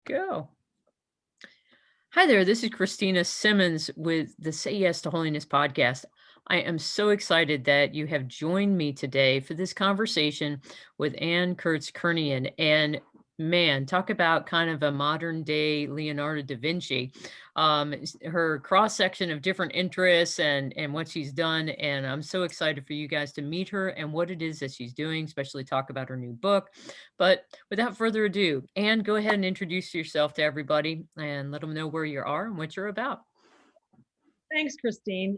Go. Hi there, this is Christina Simmons with the Say Yes to Holiness podcast. I am so excited that you have joined me today for this conversation with Kertz Kernion. And man, talk about kind of a modern day Leonardo da Vinci. Her cross section of different interests and what she's done. And I'm so excited for you guys to meet her and what it is that she's doing, especially talk about her new book. But without further ado, Anne, go ahead and introduce yourself to everybody and let them know where you are and what you're about. Thanks, Christine.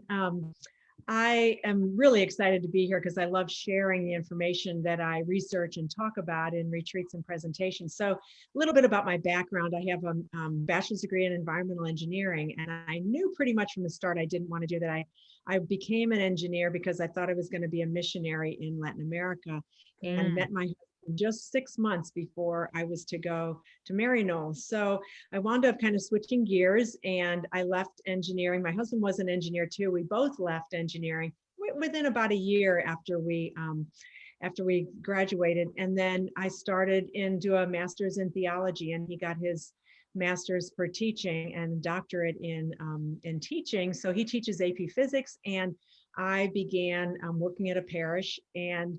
I am really excited to be here because I love sharing the information that I research and talk about in retreats and presentations. So a little bit about my background. I have a bachelor's degree in environmental engineering, and I knew pretty much from the start I didn't want to do that. I became an engineer because I thought I was going to be a missionary in Latin America and met my husband just 6 months before I was to go to Maryknoll. So I wound up kind of switching gears and I left engineering. My husband was an engineer too. We both left engineering within about a year after we graduated. And then I started do a master's in theology, and he got his master's for teaching and doctorate in teaching. So he teaches AP physics, and I began working at a parish and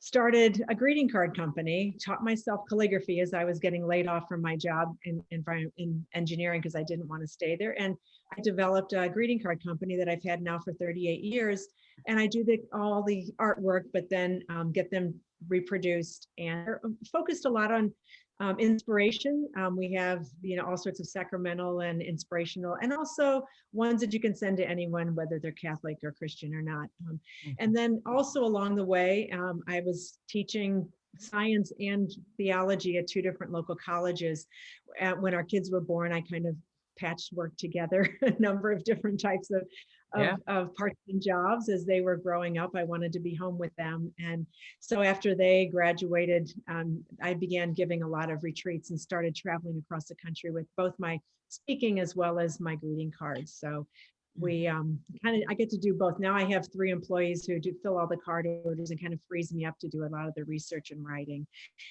started a greeting card company, taught myself calligraphy as I was getting laid off from my job in engineering because I didn't want to stay there. And I developed a greeting card company that I've had now for 38 years. And I do all the artwork, but then get them reproduced, and focused a lot on inspiration. We have, all sorts of sacramental and inspirational, and also ones that you can send to anyone, whether they're Catholic or Christian or not. And then also along the way, I was teaching science and theology at 2 different local colleges. When our kids were born, I kind of patchwork together a number of different types of part-time jobs as they were growing up. I wanted to be home with them. And so after they graduated, I began giving a lot of retreats and started traveling across the country with both my speaking as well as my greeting cards. So we I get to do both. Now I have 3 employees who do fill all the card orders and kind of frees me up to do a lot of the research and writing.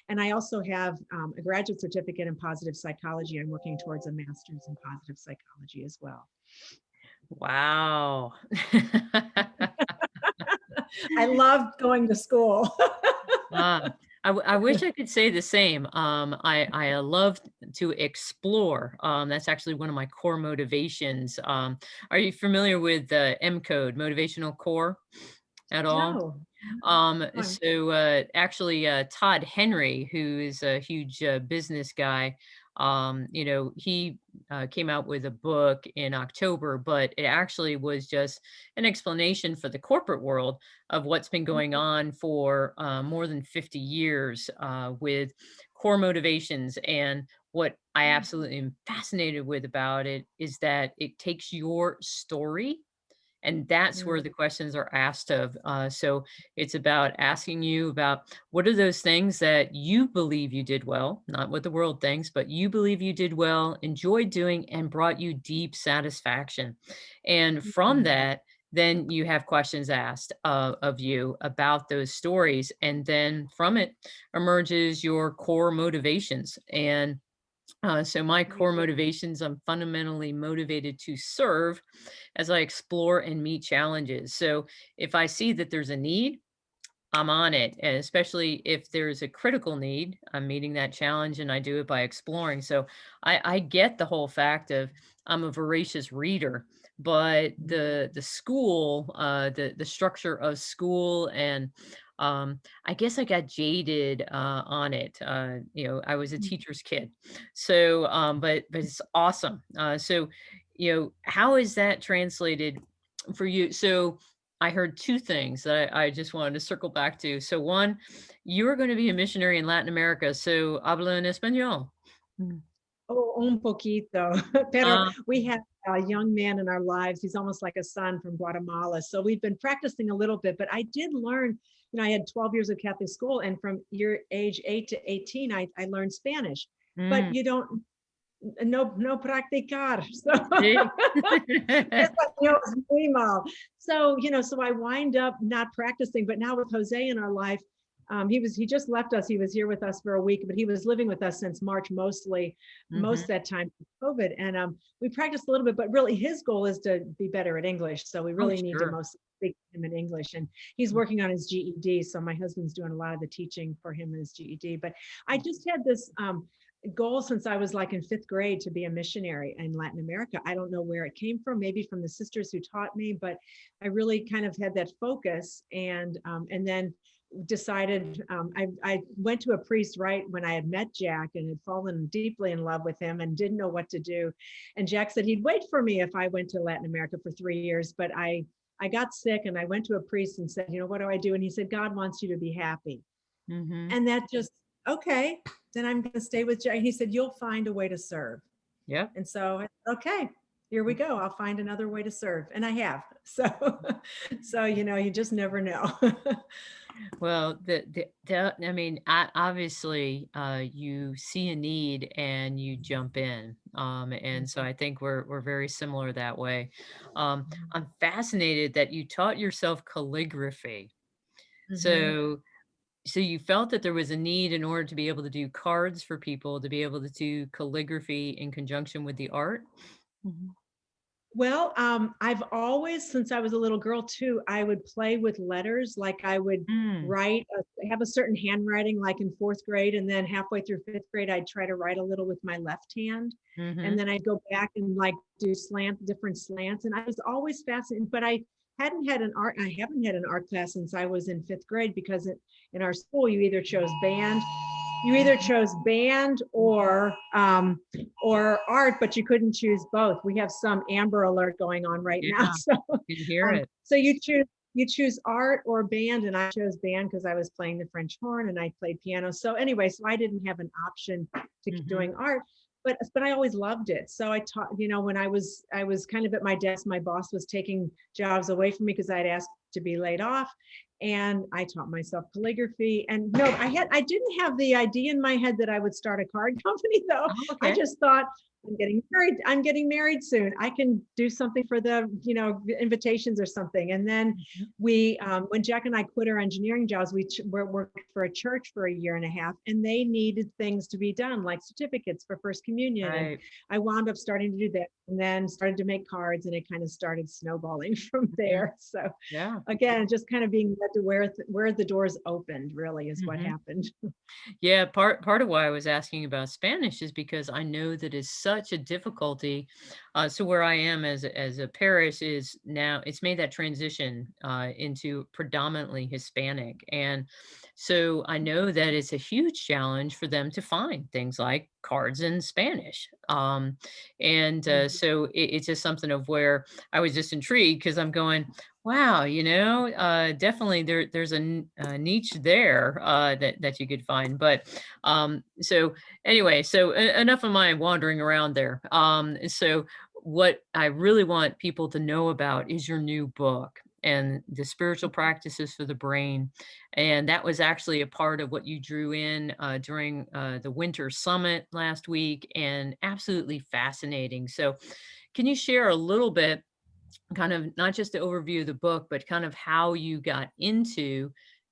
And I also have a graduate certificate in positive psychology. I'm working towards a master's in positive psychology as well. Wow. I love going to school. I wish I could say the same. I love to explore. That's actually one of my core motivations. Are you familiar with the M code, motivational core, at all? No. Actually, Todd Henry, who is a huge business guy, he came out with a book in October, but it actually was just an explanation for the corporate world of what's been going on for more than 50 years with core motivations. And what I absolutely am fascinated with about it is that it takes your story, and that's where the questions are asked of. So it's about asking you about what are those things that you believe you did well, not what the world thinks, but you believe you did well, enjoyed doing, and brought you deep satisfaction. And from that, then you have questions asked of you about those stories. And then from it emerges your core motivations. And so my core motivations, I'm fundamentally motivated to serve as I explore and meet challenges. So if I see that there's a need, I'm on it. And especially if there's a critical need, I'm meeting that challenge, and I do it by exploring. So I get the whole fact of I'm a voracious reader, but the school, the structure of school, and I guess I got jaded on it. I was a teacher's kid, so but it's awesome. How is that translated for you? So I heard 2 things that I just wanted to circle back to. So one, you're going to be a missionary in Latin America. So habla en español. Oh, un poquito. Pero Ah, we have a young man in our lives. He's almost like a son from Guatemala. So we've been practicing a little bit, but I did learn, I had 12 years of Catholic school, and from age 8 to 18, I learned Spanish. But mm, you don't, no practicar. So sí. español es muy mal. So, so I wind up not practicing, but now with Jose in our life, He just left us. He was here with us for a week, but he was living with us since March, most Hmm. of that time COVID. And we practiced a little bit, but really his goal is to be better at English. So we Oh, really need to sure. mostly speak to him in English. And he's working on his GED. So my husband's doing a lot of the teaching for him in his GED. But I just had this goal since I was like in fifth grade to be a missionary in Latin America. I don't know where it came from, maybe from the sisters who taught me, but I really kind of had that focus. And then decided I went to a priest right when I had met Jack and had fallen deeply in love with him and didn't know what to do. And Jack said he'd wait for me if I went to Latin America for 3 years, but I got sick and I went to a priest and said, what do I do? And he said, God wants you to be happy. Hmm. And that just, okay, then I'm going to stay with Jack. He said, you'll find a way to serve. Yep. And so I said, okay, here we go. I'll find another way to serve. And I have. So, so, you just never know. Well, I mean, obviously, you see a need and you jump in, and so I think we're very similar that way. I'm fascinated that you taught yourself calligraphy. Mhm. So, so you felt that there was a need in order to be able to do cards for people to be able to do calligraphy in conjunction with the art. Mhm. Well, I've always, since I was a little girl too, I would play with letters. Like I would Mm. have a certain handwriting, like in fourth grade, and then halfway through fifth grade, I'd try to write a little with my left hand, and Mhm. then I'd go back and like do different slants. And I was always fascinated, but I haven't had an art class since I was in fifth grade because in our school, you either chose band or art, but you couldn't choose both. We have some Amber Alert going on right now. Yeah, So, you can hear it. so you choose art or band, and I chose band because I was playing the French horn and I played piano. So anyway, so I didn't have an option to keep Mhm. doing art, but I always loved it. So I taught, when I was kind of at my desk, my boss was taking jobs away from me because I'd asked to be laid off, and I taught myself calligraphy. And no, I didn't have the idea in my head that I would start a card company though. Oh, I okay. just thought I'm getting married soon. I can do something for the, invitations or something. And then Mhm. when Jack and I quit our engineering jobs, we worked for a church for a year and a half, and they needed things to be done, like certificates for First Communion. And Right. I wound up starting to do that, and then started to make cards, and it kind of started snowballing from Mhm. there. So Yeah. again, just kind of being led to where the doors opened really is what Mhm. happened. Yeah, part of why I was asking about Spanish is because I know that it's such a difficulty. So where I am as a parish is now it's made that transition into predominantly Hispanic, and so I know that it's a huge challenge for them to find things like cards in Spanish. And so it's just something of where I was just intrigued because I'm going, wow, definitely there's a niche there that you could find. But so anyway, so enough of my wandering around there. So what I really want people to know about is your new book and the spiritual practices for the brain. And that was actually a part of what you drew in during the winter summit last week, and absolutely fascinating. So can you share a little bit, kind of not just the overview of the book, but kind of how you got into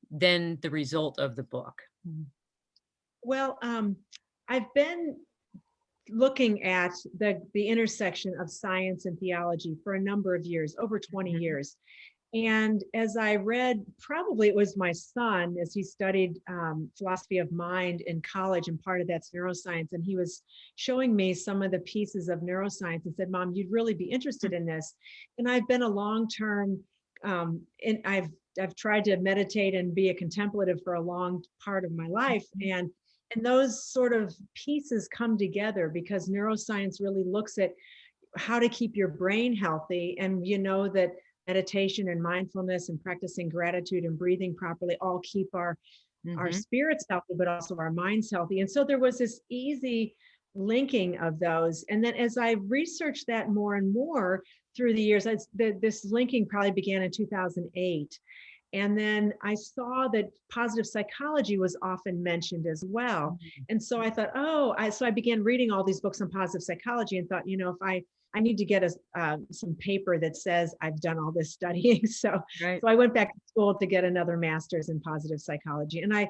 then the result of the book? Mhm. Well, I've been looking at the intersection of science and theology for a number of years, over 20 Mhm. years. And as I read, probably it was my son, as he studied philosophy of mind in college, and part of that's neuroscience. And he was showing me some of the pieces of neuroscience and said, Mom, you'd really be interested in this. And I've been a long-term, and I've tried to meditate and be a contemplative for a long part of my life. Mhm. And those sort of pieces come together because neuroscience really looks at how to keep your brain healthy. And you know that meditation and mindfulness and practicing gratitude and breathing properly all keep our Mhm. spirits healthy, but also our minds healthy. And so there was this easy linking of those. And then as I researched that more and more through the years, this linking probably began in 2008. And then I saw that positive psychology was often mentioned as well. Mhm. And so I thought, so I began reading all these books on positive psychology and thought, if I need to get some paper that says I've done all this studying. Right. So I went back to school to get another master's in positive psychology. And I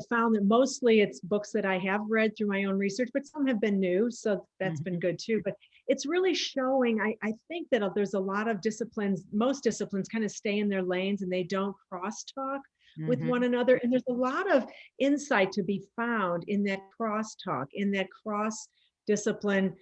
found that mostly it's books that I have read through my own research, but some have been new. So that's been Mhm. good too. But it's really showing, I think that there's a lot of disciplines, most disciplines kind of stay in their lanes and they don't crosstalk with one Mhm. another. And there's a lot of insight to be found in that crosstalk, in that cross discipline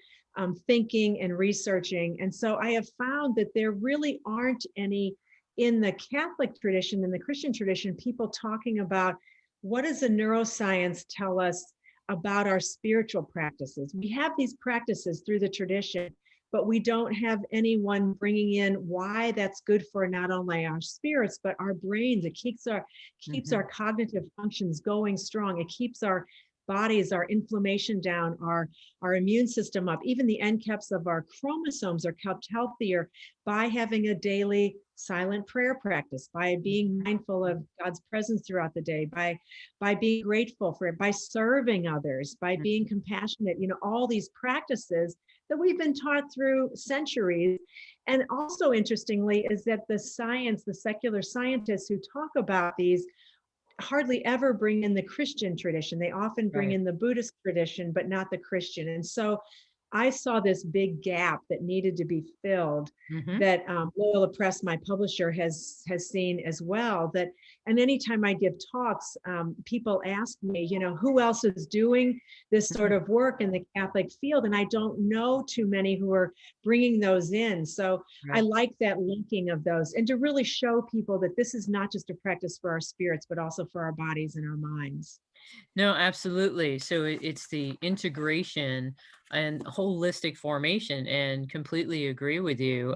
thinking and researching. And so I have found that there really aren't any in the Catholic tradition, in the Christian tradition, people talking about what does the neuroscience tell us about our spiritual practices. We have these practices through the tradition, but we don't have anyone bringing in why that's good for not only our spirits but our brains. It keeps our Mhm. cognitive functions going strong. It keeps our bodies, our inflammation down, our immune system up. Even the end caps of our chromosomes are kept healthier by having a daily silent prayer practice, by being mindful of God's presence throughout the day, by being grateful for it, by serving others, by being Mhm. compassionate, all these practices that we've been taught through centuries. And also interestingly is that the science, the secular scientists who talk about these hardly ever bring in the Christian tradition. They often bring Right. in the Buddhist tradition, but not the Christian. And so I saw this big gap that needed to be filled Mhm. that Loyola Press, my publisher, has seen as well. And anytime I give talks, people ask me, who else is doing this sort Mhm. of work in the Catholic field? And I don't know too many who are bringing those in. So I Right. like that linking of those and to really show people that this is not just a practice for our spirits, but also for our bodies and our minds. No, absolutely. So it's the integration and holistic formation, and completely agree with you.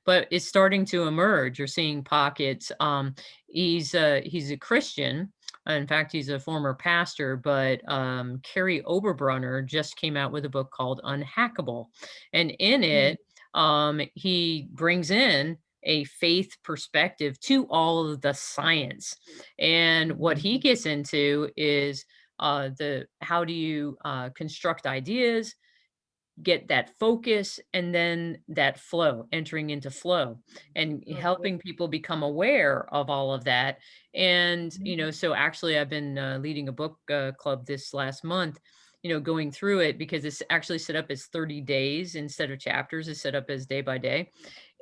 But it's starting to emerge. You're seeing pockets. He's a Christian. In fact, he's a former pastor, but Carrie Oberbrunner just came out with a book called Unhackable. And in Mhm. it, he brings in a faith perspective to all of the science. And what Mhm. he gets into is the how do you construct ideas, get that focus, and then that flow, entering into flow, and Oh, helping good. people become aware of all of that. And Mhm. so actually I've been leading a book club this last month, going through it, because it's actually set up as 30 days instead of chapters. It's set up as day by day.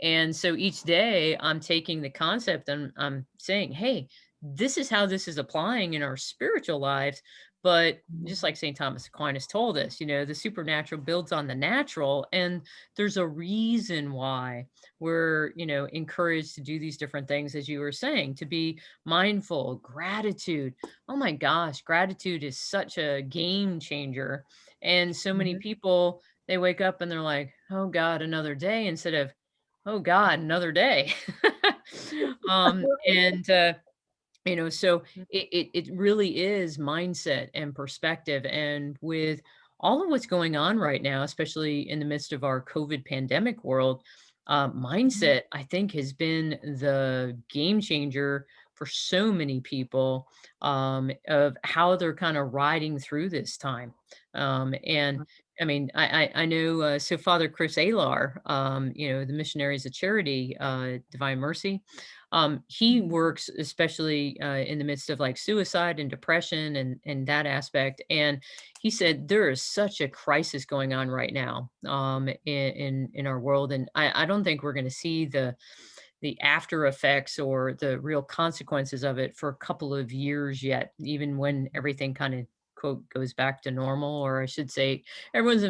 And so each day I'm taking the concept and I'm saying, hey, this is how this is applying in our spiritual lives. But just like St. Thomas Aquinas told us, the supernatural builds on the natural. And there's a reason why we're, encouraged to do these different things, as you were saying, to be mindful, gratitude. Oh my gosh, gratitude is such a game changer. And so many Mhm. people, they wake up and they're like, oh God, another day, instead of, oh God, another day. And so it really is mindset and perspective. And with all of what's going on right now, especially in the midst of our COVID pandemic world, Mhm. mindset, I think, has been the game changer for so many people, of how they're kind of riding through this time. And I mean, I know, so Father Chris Alar, the Missionaries of Charity, Divine Mercy, he Mhm. works especially in the midst of like suicide and depression and that aspect. And he said there is such a crisis going on right now, in our world, and I don't think we're going to see the after effects or the real consequences of it for a couple of years yet, even when everything kind of quote goes back to normal, or I should say everyone's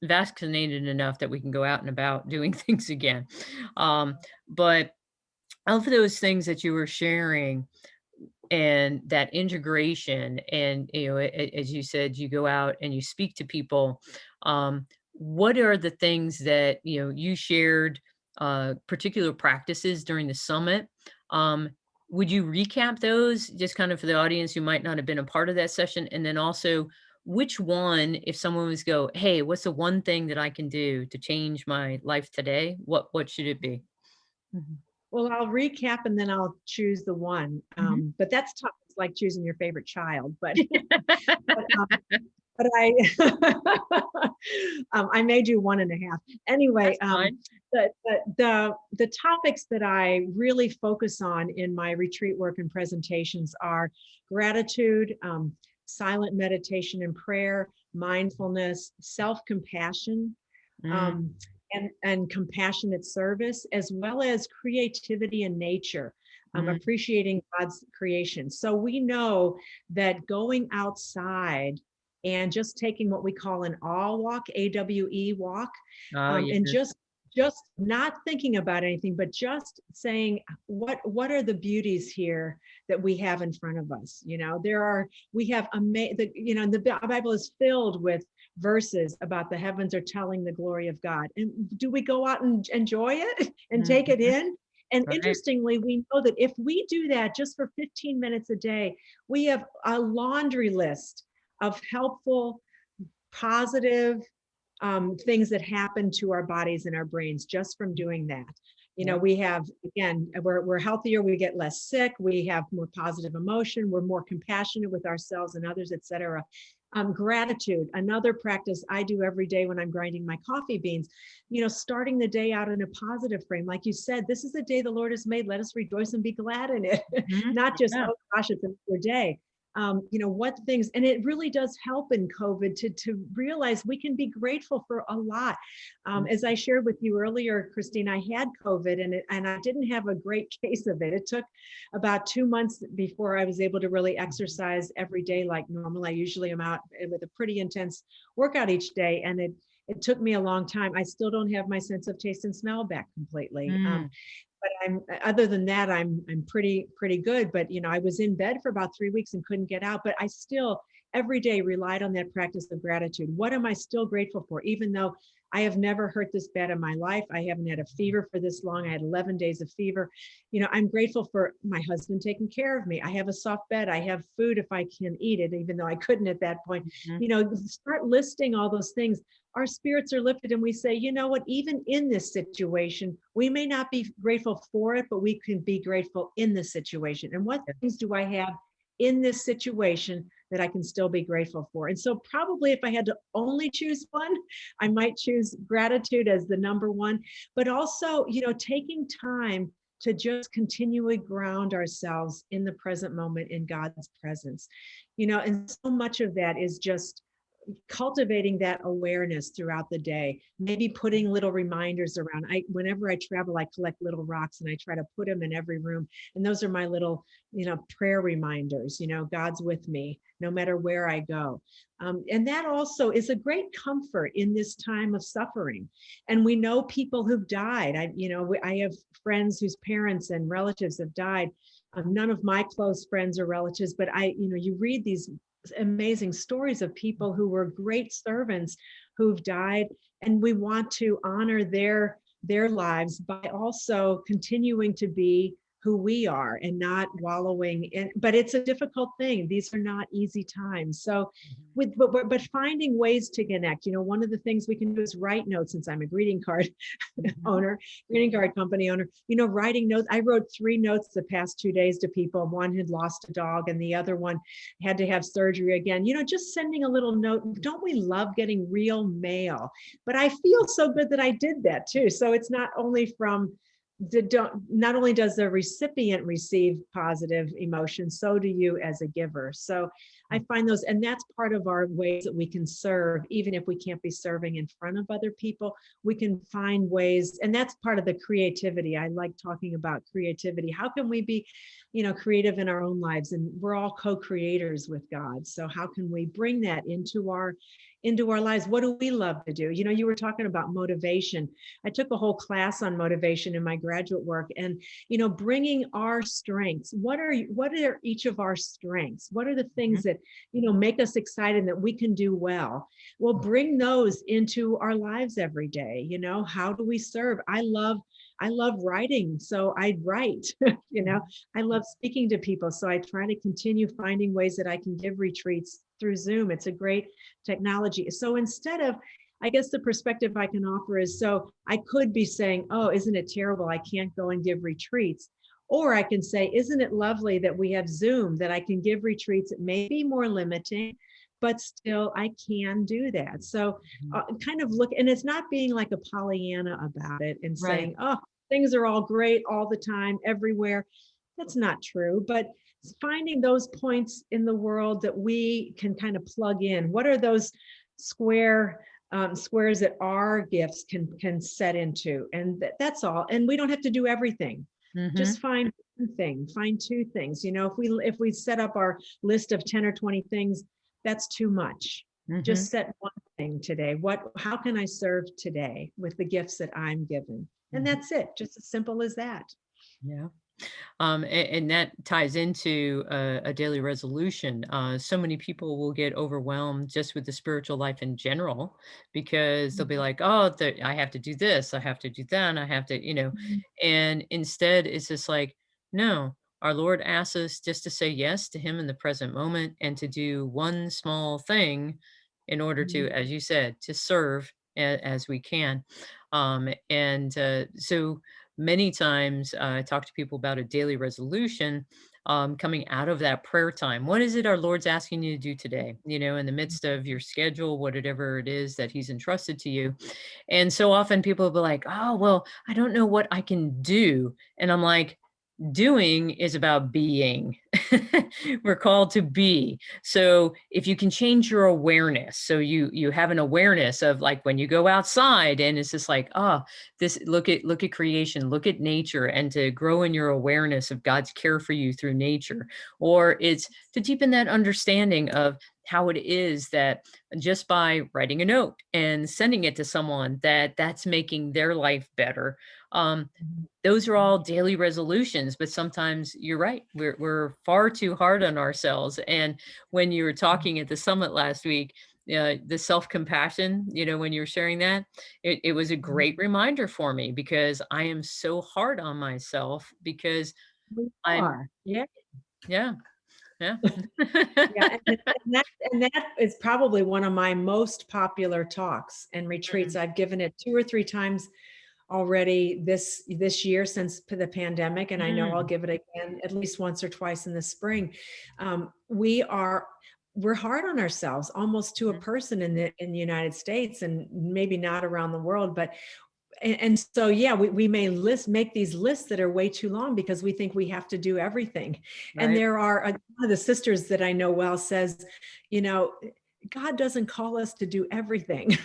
vaccinated enough that we can go out and about doing things again. But of those things that you were sharing, and that integration, and as you said, you go out and you speak to people, what are the things that you shared, particular practices during the summit? um, would you recap those, just kind of for the audience who might not have been a part of that session? And then also, which one, if someone was go, hey, what's the one thing that I can do to change my life today, what should it be? Mhm. Well, I'll recap and then I'll choose the one. Mhm. But that's tough. It's like choosing your favorite child. But but I may do 1.5. Anyway, That's fine. the topics that I really focus on in my retreat work and presentations are gratitude, silent meditation and prayer, mindfulness, self-compassion, Mm, um, and compassionate service, as well as creativity and nature, mm, appreciating God's creation. So we know that going outside and just taking what we call an all walk, AWE walk, oh, and yes. just not thinking about anything, but just saying what are the beauties here that we have in front of us. We have the Bible is filled with verses about the heavens are telling the glory of God. And do we go out and enjoy it and take it Mhm. in? And Right. interestingly, we know that if we do that just for 15 minutes a day, we have a laundry list of helpful, positive things that happen to our bodies and our brains just from doing that. Yeah. We have, again, we're healthier, we get less sick, we have more positive emotion, we're more compassionate with ourselves and others, etc. Gratitude, another practice I do every day when I'm grinding my coffee beans, starting the day out in a positive frame. Like you said, this is the day the Lord has made. Let us rejoice and be glad in it. Mhm. Not just, Yeah. oh gosh, it's another day. What things, and it really does help in COVID to realize we can be grateful for a lot. Mm, As I shared with you earlier, Christine, I had COVID and I didn't have a great case of it. It took about 2 months before I was able to really exercise every day like normal. I usually am out with a pretty intense workout each day, and it took me a long time. I still don't have my sense of taste and smell back completely. mm, But I'm other than that, I'm pretty good. But I was in bed for about 3 weeks and couldn't get out. But I still every day relied on that practice of gratitude. What am I still grateful for? Even though I have never hurt this bad in my life, I haven't had a fever for this long. I had 11 days of fever. I'm grateful for my husband taking care of me. I have a soft bed. I have food if I can eat it, even though I couldn't at that point. mhm. Start listing all those things. Our spirits are lifted and we say, you know what, even in this situation, we may not be grateful for it, but we can be grateful in the situation. And what Yeah. things do I have in this situation that I can still be grateful for? And so, probably if I had to only choose one, I might choose gratitude as the number one, but also, taking time to just continually ground ourselves in the present moment in God's presence. And so much of that is just cultivating that awareness throughout the day, maybe putting little reminders around. Whenever I travel, I collect little rocks and I try to put them in every room, and those are my little prayer reminders. God's with me no matter where I go. And that also is a great comfort in this time of suffering. And we know people who've died. I have friends whose parents and relatives have died. None of my close friends or relatives, but you read these amazing stories of people who were great servants who've died, and we want to honor their lives by also continuing to be who we are and not wallowing in. But it's a difficult thing. These are not easy times. So Mhm. but finding ways to connect. One of the things we can do is write notes. Since I'm a greeting card Mhm. owner, greeting card company owner, writing notes. I wrote 3 notes the past 2 days to people. One had lost a dog and the other one had to have surgery again. Just sending a little note. Don't we love getting real mail? But I feel so good that I did that too. So it's not only from not only does the recipient receive positive emotions, so do you as a giver. So I find those, and that's part of our ways that we can serve. Even if we can't be serving in front of other people, we can find ways, and that's part of the creativity. I like talking about creativity. How can we be creative in our own lives? And we're all co-creators with God, so how can we bring that into our lives? What do we love to do? You were talking about motivation. I took a whole class on motivation in my graduate work, and bringing our strengths. What are each of our strengths? What are the things that make us excited and that we can do well? Well, bring those into our lives every day. How do we serve? I love writing, so I write. I love speaking to people, so I try to continue finding ways that I can give retreats through Zoom. It's a great technology. So instead of, I guess the perspective I can offer is, so I could be saying, oh, isn't it terrible? I can't go and give retreats. Or I can say, isn't it lovely that we have Zoom, that I can give retreats? It may be more limiting, but still I can do that. So Mhm. kind of look, and it's not being like a Pollyanna about it and Right. saying, oh, things are all great all the time, everywhere. That's not true, but finding those points in the world that we can kind of plug in. What are those square squares that our gifts can set into? And that's all. And we don't have to do everything. Mhm. Just find one thing, find two things. You know, if we set up our list of 10 or 20 things, that's too much. Mhm. Just set one thing today. How can I serve today with the gifts that I'm given? And Mhm. that's it. Just as simple as that. Yeah. And that ties into a daily resolution. So many people will get overwhelmed just with the spiritual life in general because they'll be like, oh, I have to do this, I have to do that, and I have to, Mhm. and instead it's just like, no, our Lord asks us just to say yes to Him in the present moment and to do one small thing in order to, Mhm. as you said, to serve as we can. And so, many times I talk to people about a daily resolution coming out of that prayer time. What is it our Lord's asking you to do today? In the midst of your schedule, whatever it is that He's entrusted to you. And so often people will be like, oh, well, I don't know what I can do. And I'm like, doing is about being. We're called to be. So if you can change your awareness, so you have an awareness of like when you go outside and it's just like, oh, this look at creation, look at nature, and to grow in your awareness of God's care for you through nature. Or it's to deepen that understanding of how it is that just by writing a note and sending it to someone that's making their life better. Those are all daily resolutions, but sometimes you're right. We're far too hard on ourselves. And when you were talking at the summit last week, the self-compassion, when you were sharing that, it was a Mhm. great reminder for me because I am so hard on myself because We I'm are. Yeah. yeah, yeah. Yeah, and that is probably one of my most popular talks and retreats. Mm, I've given it 2 or 3 times already this year since the pandemic, and I know I'll mm, give it again at least once or twice in the spring. We're hard on ourselves almost to a mhm, person in the United States, and maybe not around the world, but and so yeah, we may make these lists that are way too long because we think we have to do everything. And right. there are one of the sisters that I know well says, you know, God doesn't call us to do everything.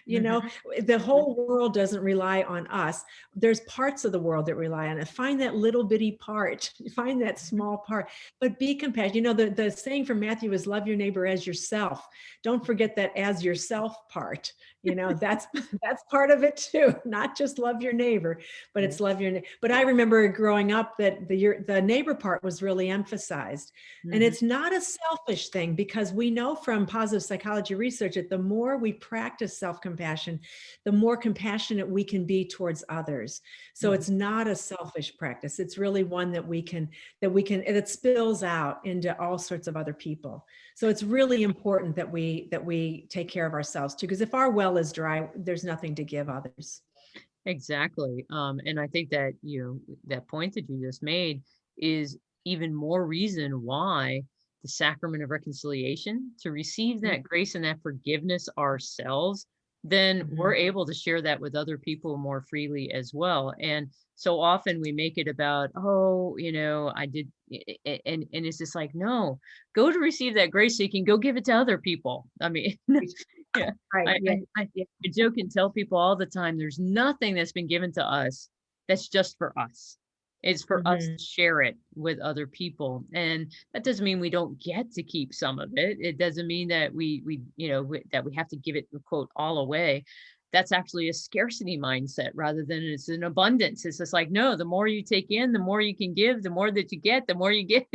you know Mhm, the whole world doesn't rely on us. There's parts of the world that rely on it. Find that little bitty part, find that mhm, small part, but be compassionate. The saying from Matthew is love your neighbor as yourself. Don't forget that as yourself part. That's that's part of it too. Not just love your neighbor, but yeah, it's love your neighbor. But I remember growing up that the neighbor part was really emphasized. And mhm, it's not a selfish thing, because we know from positive psychology research that the more we practice self-compassion, the more compassionate we can be towards others. So mhm. it's not a selfish practice. It's really one and it spills out into all sorts of other people. So it's really important that we take care of ourselves too, because if our well is dry, there's nothing to give others. Exactly. And I think that, that point that you just made is even more reason why the sacrament of reconciliation, to receive that grace and that forgiveness ourselves, then we're Mhm. able to share that with other people more freely as well. And so often we make it about, oh, I did, and it's just like, no, go to receive that grace so you can go give it to other people. I mean, yeah, Right. I, Yeah. I, I Yeah. I joke and tell people all the time, there's nothing that's been given to us that's just for us. It's for us Mhm. to share it with other people. And that doesn't mean we don't get to keep some of it. It doesn't mean that that we have to give it, quote, all away. That's actually a scarcity mindset rather than it's an abundance. It's just like, no, the more you take in, the more you can give, the more that you get, the more you get.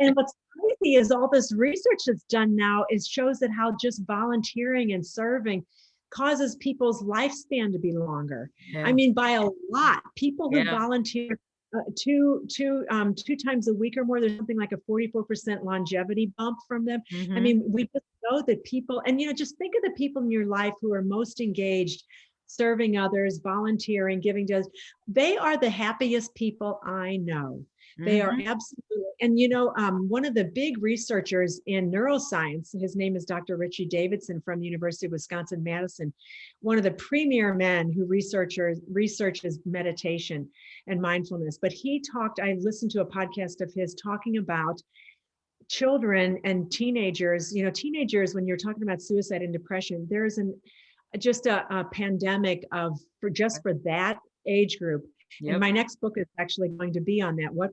And what's crazy is all this research that's done now is shows that how just volunteering and serving causes people's lifespan to be longer. I Yeah. mean, by a lot. People who Yeah. volunteer two times a week or more, there's something like a 44% longevity bump from them. I Hmm. mean, we just know that people, and just think of the people in your life who are most engaged, serving others, volunteering, giving to others. They are the happiest people I know. They are Mhm. absolutely, and one of the big researchers in neuroscience, his name is Dr. Richie Davidson from the University of Wisconsin-Madison, one of the premier men who researches meditation and mindfulness. But I listened to a podcast of his talking about children and teenagers. Teenagers, when you're talking about suicide and depression, there's a pandemic for just for that age group. And Yep. my next book is actually going to be on that. What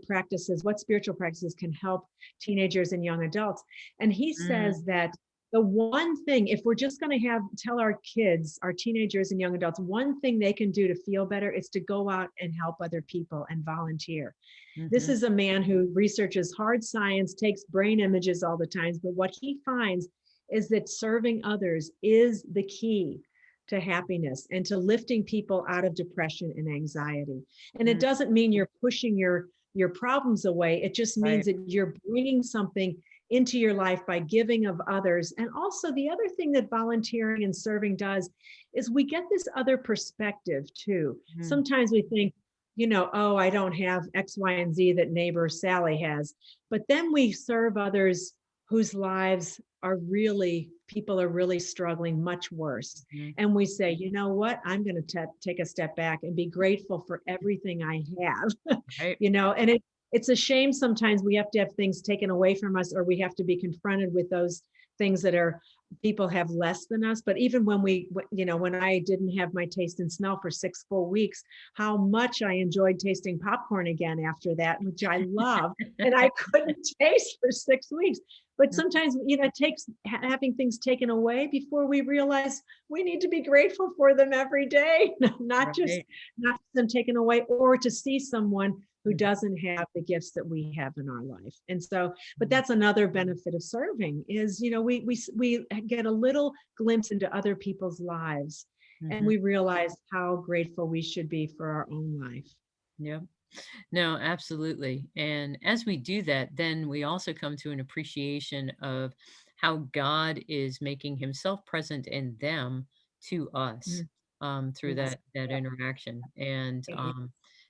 spiritual practices can help teenagers and young adults? And he Mm, says that the one thing, if we're just going to tell our kids, our teenagers and young adults, one thing they can do to feel better is to go out and help other people and volunteer. This mhm. is a man who researches hard science, takes brain images all the time, but what he finds is that serving others is the key to happiness and to lifting people out of depression and anxiety. And it Mm, doesn't mean you're pushing your problems away. It just means right. that you're bringing something into your life by giving of others. And also the other thing that volunteering and serving does is we get this other perspective too. Mm, Sometimes we think, oh, I don't have X, Y, and Z that neighbor Sally has. But then we serve others whose lives people are really struggling much worse. mhm. And we say, you know what? I'm going to take a step back and be grateful for everything I have. Right. And it's a shame sometimes we have to have things taken away from us, or we have to be confronted with those things that are people have less than us. But even when I didn't have my taste and smell for 6 full weeks, how much I enjoyed tasting popcorn again after that, which I love. And I couldn't taste for 6 weeks. But Mm, sometimes, it takes having things taken away before we realize we need to be grateful for them every day, right. not them taken away, or to see someone who Mhm, doesn't have the gifts that we have in our life. And so, but mhm, that's another benefit of serving is, we get a little glimpse into other people's lives, and mhm. we realize how grateful we should be for our own life. Yep. No, absolutely. And as we do that, then we also come to an appreciation of how God is making himself present in them to us Mm, through yes. that interaction. Yeah.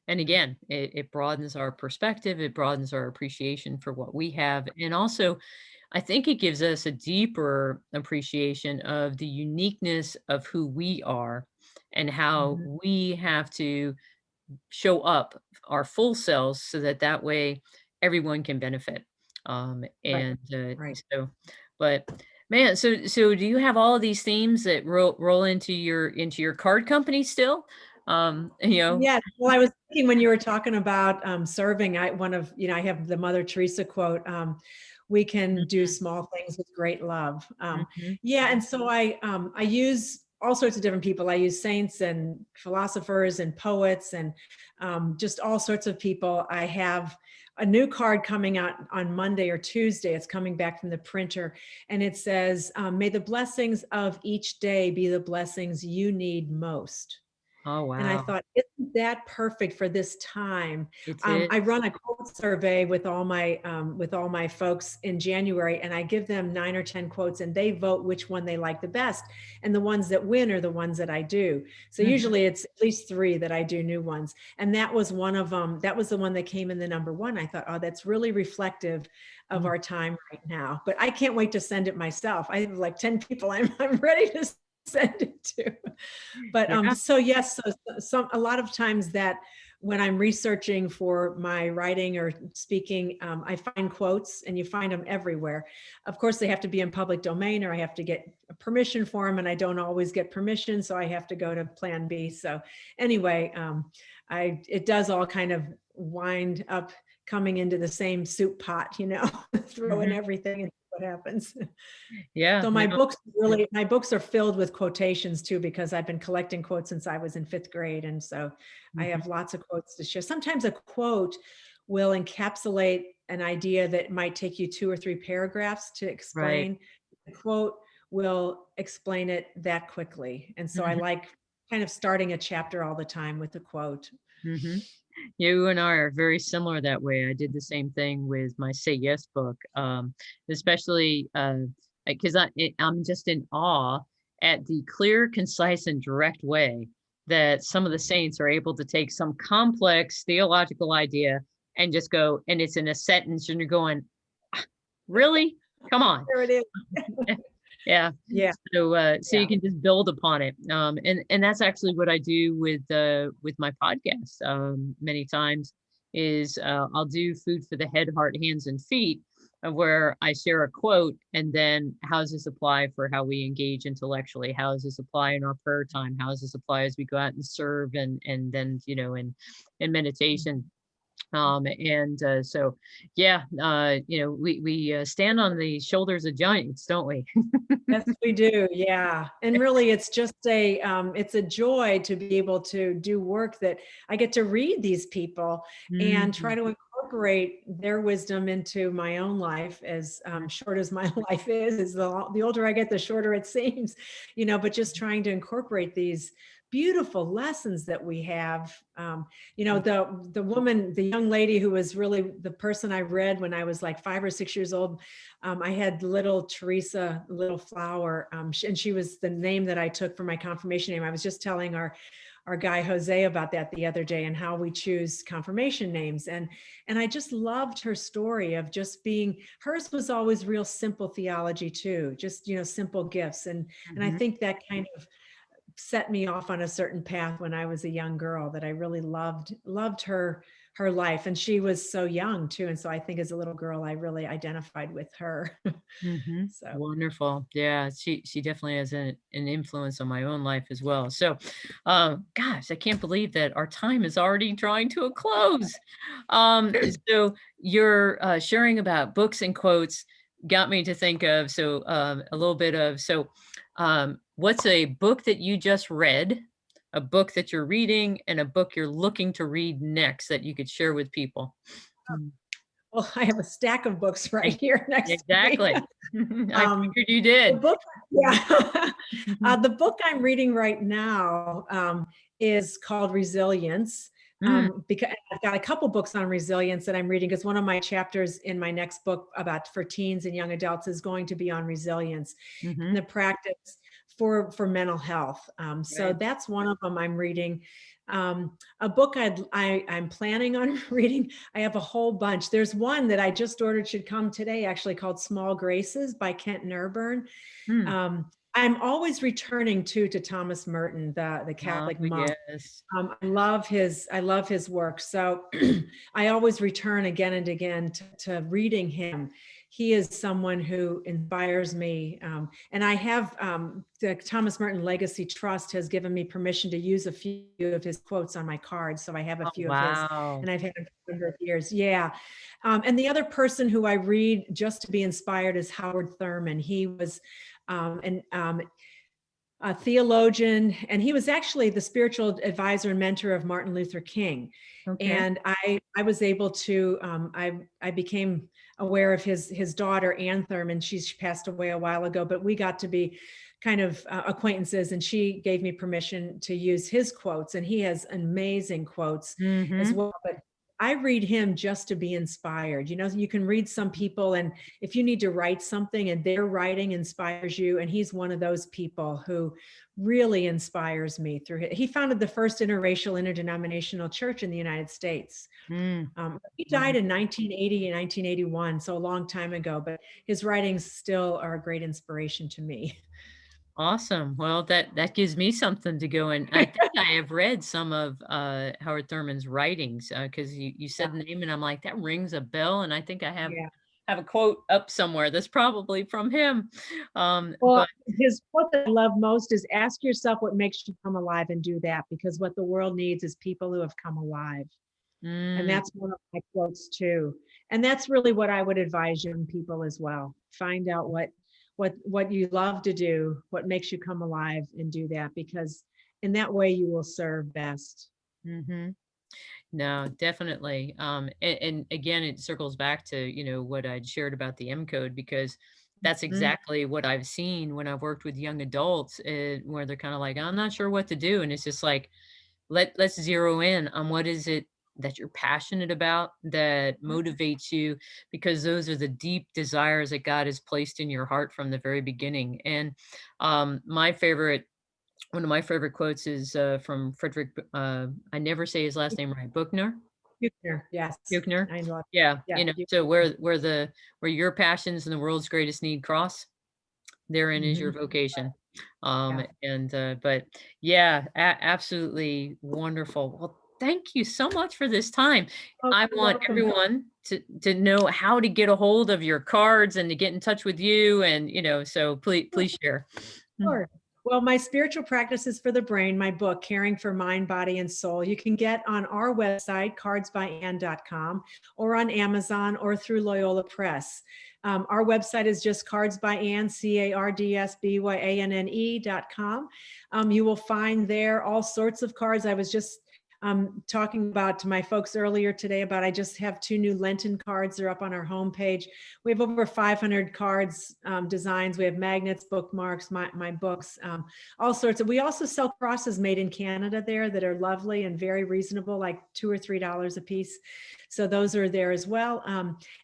And again, it broadens our perspective, it broadens our appreciation for what we have. And also, I think it gives us a deeper appreciation of the uniqueness of who we are and how Mhm. we have to show up our full selves so that that way everyone can benefit. Right. And Right. so, but man, so do you have all of these themes that roll into your card company still? You know. Yeah. Well, I was thinking when you were talking about serving, I have the Mother Teresa quote, we can do Mhm, small things with great love. mhm, Yeah. And so I use all sorts of different people. I use saints and philosophers and poets and just all sorts of people. I have a new card coming out on Monday or Tuesday. It's coming back from the printer. And it says, may the blessings of each day be the blessings you need most. oh And I wow, thought, isn't that perfect for this time? it is. I run a quote survey with all my folks in January, and I give them 9 or 10 quotes, and they vote which one they like the best. And the ones that win are the ones that I do. So Mhm, usually it's at least 3 that I do new ones, and that was one of them. That was the one that came in the number one. I thought, oh, that's really reflective of mm, our time right now. But I can't wait to send it myself. I have like 10 people I'm ready to send it to. But yeah, so yes, a lot of times that when I'm researching for my writing or speaking, I find quotes, and you find them everywhere. Of course, they have to be in public domain, or I have to get permission for them, and I don't always get permission, so I have to go to Plan B. So anyway, I it does all kind of wind up coming into the same soup pot, throw in mhm, everything and see what happens. yeah, So no, my books are filled with quotations too, because I've been collecting quotes since I was in 5th grade. And so I mhm, have lots of quotes to share. Sometimes a quote will encapsulate an idea that might take you 2 or 3 paragraphs to right. explain. The quote will explain it that quickly. And so I Mhm, like kind of starting a chapter all the time with a quote. mhm. You and I are very similar that way. I did the same thing with my Say Yes book, especially because I'm just in awe at the clear, concise, and direct way that some of the saints are able to take some complex theological idea and just go, and it's in a sentence and you're going, really? Come on. There it is. Yeah. Yeah, So you yeah. can just build upon it. And that's actually what I do with my podcast. Many times is I'll do food for the head, heart, hands, and feet, where I share a quote, and then how does this apply for how we engage intellectually? How does this apply in our prayer time? How does this apply as we go out and serve, and then in meditation? And so yeah, we stand on the shoulders of giants, don't we? Yes, we do. Yeah. And really it's a joy to be able to do work that I get to read these people and try Mhm. to incorporate their wisdom into my own life, as short as my life is the older I get, the shorter it seems, but just trying to incorporate these beautiful lessons that we have. The young lady who was really the person I read when I was like 5 or 6 years old. I had little Teresa, little flower, and she was the name that I took for my confirmation name. I was just telling our guy Jose about that the other day, and how we choose confirmation names. And I just loved her story of just being, hers was always real simple theology too, just simple gifts. And I Mhm. think that kind of set me off on a certain path when I was a young girl, that I really loved her life. And she was so young too. And so I think as a little girl, I really identified with her. Mhm. So Wonderful. Yeah, she definitely has an influence on my own life as well. So, gosh, I can't believe that our time is already drawing to a close. So your sharing about books and quotes got me to think of a little bit of what's a book that you just read, a book that you're reading, and a book you're looking to read next that you could share with people? Mm. well, I have a stack of books right here next to me. Exactly. I um, figured you the did. book, yeah. The book I'm reading right now is called Resilience. Mm, Because I've got a couple books on resilience that I'm reading, because one of my chapters in my next book about for teens and young adults is going to be on resilience and mhm, the practice for mental health. So right. that's one of them I'm reading. A book I'm planning on reading. I have a whole bunch. There's one that I just ordered, should come today, actually, called Small Graces by Kent Nerburn. Mm. I'm always returning to Thomas Merton, the Oh, Catholic monk. yes. I love his work. So I always return again and again to reading him. He is someone who inspires me. And I have the Thomas Merton Legacy Trust has given me permission to use a few of his quotes on my cards. So I have a Oh, few of his, wow. and I've had him for a number of years. Yeah. And the other person who I read just to be inspired is Howard Thurman. He was an a theologian, and he was actually the spiritual advisor and mentor of Martin Luther King. Okay. And I was able to I became aware of his daughter Ann Thurman. She passed away a while ago, but we got to be kind of acquaintances, and she gave me permission to use his quotes, and he has amazing quotes as Mhm. well. But I read him just to be inspired. You can read some people, and if you need to write something and their writing inspires you, and he's one of those people who really inspires me through it. He founded the first interracial interdenominational church in the United States. Mm. He died Wow. in 1980 and 1981, so a long time ago, but his writings still are a great inspiration to me. Awesome. Well, that gives me something to go and I think I have read some of, Howard Thurman's writings, because you said the name and I'm like, "That rings a bell," and I think I have Yeah. have a quote up somewhere that's probably from him. Well, But his quote that I love most is, ask yourself what makes you come alive and do that, because what the world needs is people who have come alive. And mm, that's one of my quotes too. And that's really what I would advise young people as well. Find out what you love to do, what makes you come alive, and do that, because in that way you will serve best. mhm. No, definitely. And again, it circles back to, what I'd shared about the M code, because that's Mm, exactly what I've seen when I've worked with young adults, where they're kind of like, I'm not sure what to do. And it's just like, let's zero in on what is it that you're passionate about, that motivates you, because those are the deep desires that God has placed in your heart from the very beginning. And one of my favorite quotes is from Frederick, I never say his last name right, Buchner. Buchner, yes. Buchner? I love, Yeah, yeah. so where your passions and the world's greatest need cross, therein is your Mhm. vocation. Yeah. But yeah, absolutely wonderful. Well, thank you so much for this time. Oh, I you're want welcome. everyone to know how to get a hold of your cards and to get in touch with you, and so please share. Mm. Sure. Well, my spiritual practices for the brain, my book, Caring for Mind, Body, and Soul, you can get on our website, cardsbyann.com, or on Amazon or through Loyola Press. Our website is just cardsbyann, cardsbyanne.com. You will find there all sorts of cards. I was just talking about to my folks earlier today about I just have 2 new Lenten cards. They're up on our homepage. We have over 500 cards, designs. We have magnets, bookmarks, my books, all sorts of. We also sell crosses made in Canada there that are lovely and very reasonable, like $2 or $3 a piece. So those are there as well.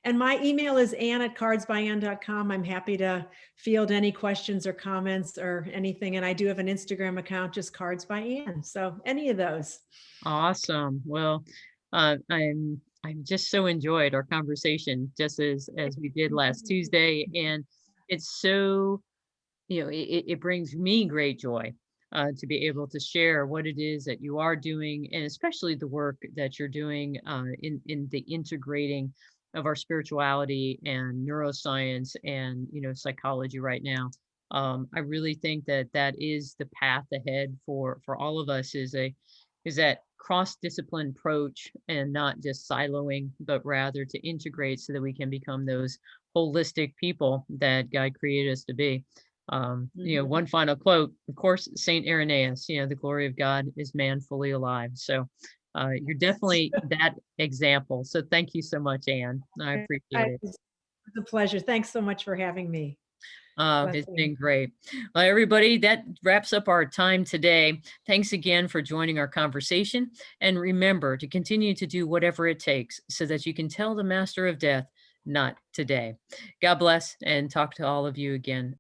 And my email is ann@cardsbyann.com. I'm happy to field any questions or comments or anything. And I do have an Instagram account, just Cards by Ann. So any of those. Awesome. Well, I'm just so enjoyed our conversation, just as we did last Tuesday, and it's so it brings me great joy to be able to share what it is that you are doing, and especially the work that you're doing in the integrating of our spirituality and neuroscience and psychology right now. I really think that that is the path ahead for all of us, is that cross discipline approach, and not just siloing, but rather to integrate so that we can become those holistic people that God created us to be. Mhm. One final quote, of course, Saint Irenaeus, the glory of God is man fully alive. So you're definitely that example. So thank you so much, Anne. I appreciate it. It's a pleasure. Thanks so much for having me. It's Blessings. been great. Well, everybody, that wraps up our time today. Thanks again for joining our conversation. And remember to continue to do whatever it takes so that you can tell the master of death, not today. God bless, and talk to all of you again